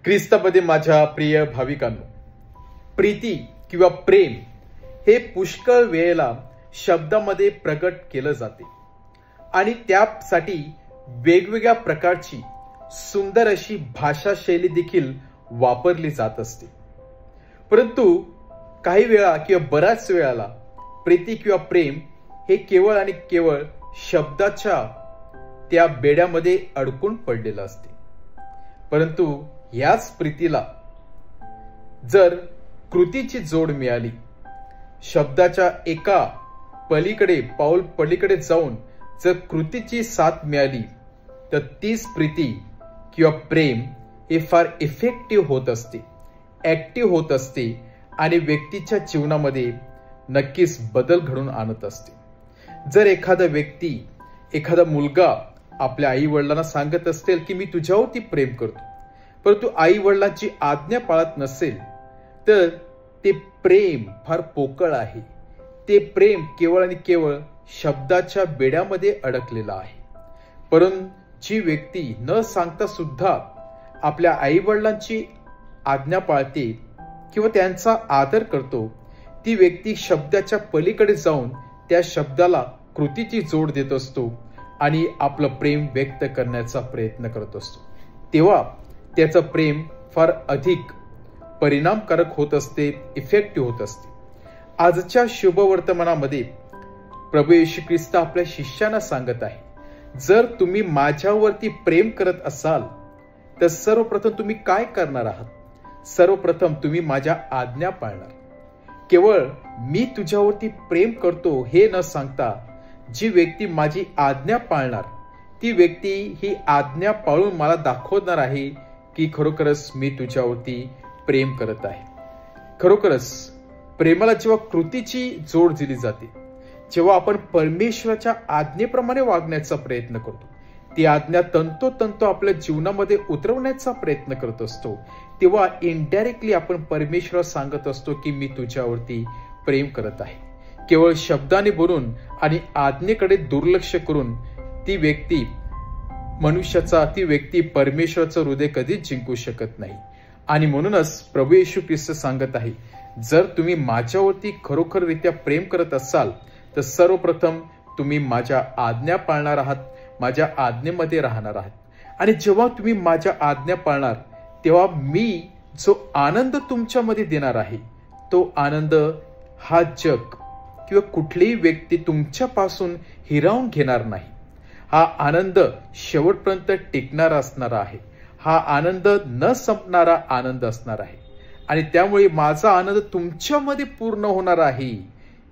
ख्रिस्तामध्ये माझ्या प्रिय भाविकांनो, प्रीती किंवा प्रेम हे पुष्कळ वेळेला शब्दामध्ये प्रकट केलं जाते आणि त्यासाठी वेगवेगळ्या प्रकारची सुंदर अशी भाषा शैली देखील वापरली जात असते. परंतु काही वेळा किंवा बऱ्याच वेळाला प्रीती किंवा प्रेम हे केवळ आणि केवळ शब्दाच्या त्या बेड्यामध्ये अडकून पडलेलं असते. परंतु याच प्रीतीला जर कृतीची जोड मिळाली, शब्दाच्या एका पाऊल पलीकडे जाऊन जर कृतीची साथ मिळाली, तर तीच प्रीती किंवा प्रेम हे फार इफेक्टिव्ह होत असते, ऍक्टिव्ह होत असते आणि व्यक्तीच्या जीवनामध्ये नक्कीच बदल घडून आणत असते. जर एखादा मुलगा आपल्या आई वडिलांना सांगत असेल की मी तुझ्यावरती प्रेम करतो, परंतु आई वडिलांची आज्ञा पाळत नसेल, तर ते प्रेम फार पोकळ आहे. ते प्रेम केवळ आणि केवळ शब्दाच्या बेड्यामध्ये अडकलेलं आहे. परंतु जी व्यक्ती न सांगता सुद्धा आपल्या आई वडिलांची आज्ञा पाळते किंवा त्यांचा आदर करतो, ती व्यक्ती शब्दाच्या पलीकडे जाऊन त्या शब्दाला कृतीची जोड देत असतो आणि आपलं प्रेम व्यक्त करण्याचा प्रयत्न करत असतो. तेव्हा त्याचं प्रेम फार अधिक परिणामकारक होत असते, इफेक्टिव्ह होत असते. आजच्या शुभवर्तमानामध्ये प्रभू येशू ख्रिस्त आपल्या शिष्यांना सांगत आहे, जर तुम्ही माझ्यावरती प्रेम करत असाल तर सर्वप्रथम तुम्ही काय करणार आहात? सर्वप्रथम तुम्ही माझ्या आज्ञा पाळणार. केवळ मी तुझ्यावरती प्रेम करतो हे न सांगता जी व्यक्ती माझी आज्ञा पाळणार, ती व्यक्ती ही आज्ञा पाळून मला दाखवणार आहे की खरोखरच मी तुझ्यावरती प्रेम करत आहे. खरोखरच प्रेमाला जेव्हा कृतीची जोड दिली जाते, जेव्हा आपण परमेश्वराच्या आज्ञेप्रमाणे वागण्याचा प्रयत्न करतो, ती आज्ञा तंतोतंत आपल्या जीवनामध्ये उतरवण्याचा प्रयत्न करत असतो, तेव्हा इनडायरेक्टली आपण परमेश्वराला सांगत असतो की मी तुझ्यावरती प्रेम करत आहे. केवळ शब्दाने बोलून आणि आज्ञेकडे दुर्लक्ष करून ती व्यक्ती परमेश्वराचं हृदय कधीच जिंकू शकत नाही. आणि म्हणूनच प्रभू येशू ख्रिस्त सांगत आहे, जर तुम्ही माझ्यावरती खरोखररित्या प्रेम करत असाल तर सर्वप्रथम तुम्ही माझ्या आज्ञा पाळणार आहात, माझ्या आज्ञेमध्ये राहणार आहात. आणि जेव्हा तुम्ही माझ्या आज्ञा पाळणार, तेव्हा मी जो आनंद तुमच्यामध्ये देणार आहे, तो आनंद हा जग किंवा कुठलीही व्यक्ती तुमच्यापासून हिरावून घेणार नाही. हा आनंद शेवटपर्यंत टिकणारा असणारा आहे. हा आनंद न संपणारा आनंद असणार आहे. आणि त्यामुळे माझा आनंद तुमच्यामध्ये पूर्ण होणार आहे.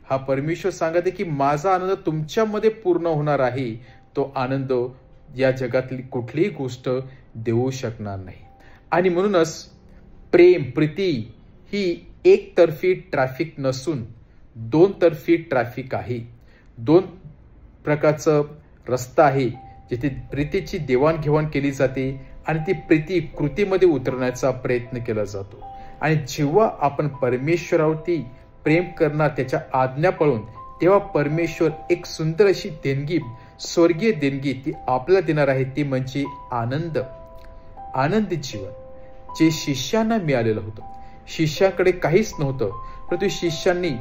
हा परमेश्वर सांगते की माझा आनंद तुमच्यामध्ये पूर्ण होणार आहे. तो आनंद या जगातली कुठलीही गोष्ट देऊ शकणार नाही. आणि म्हणूनच प्रीती ही एकतर्फी ट्रॅफिक नसून दोन-तर्फी ट्रॅफिक आहे. दोन प्रकारचं रस्ता आहे जिथे प्रीतीची देवाणघेवाण केली जाते आणि ती प्रीती कृतीमध्ये उतरण्याचा प्रयत्न केला जातो. आणि जेव्हा आपण परमेश्वरावरती प्रेम करणार, त्याच्या आज्ञा पाळून, तेव्हा परमेश्वर एक सुंदर अशी देणगी, स्वर्गीय देणगी ती आपल्याला देणार आहे. ती म्हणजे आनंदी जीवन, जे शिष्यांना मिळालेलं होतं. शिष्याकडे काहीच नव्हतं, परंतु शिष्यांनी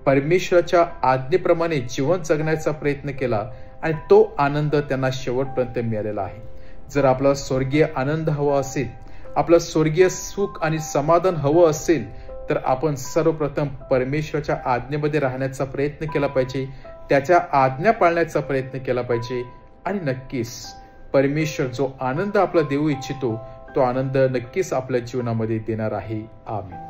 परमेश्वराच्या आज्ञेप्रमाणे जीवन जगण्याचा प्रयत्न केला आणि तो आनंद त्यांना शेवटपर्यंत मिळालेला आहे. जर आपला स्वर्गीय आनंद हवा असेल, आपलं स्वर्गीय सुख आणि समाधान हवं असेल, तर आपण सर्वप्रथम परमेश्वराच्या आज्ञेमध्ये राहण्याचा प्रयत्न केला पाहिजे, त्याच्या आज्ञा पाळण्याचा प्रयत्न केला पाहिजे. आणि नक्कीच परमेश्वर जो आनंद आपला देऊ इच्छितो, तो आनंद नक्कीच आपल्या जीवनामध्ये देणार आहे. आमेन.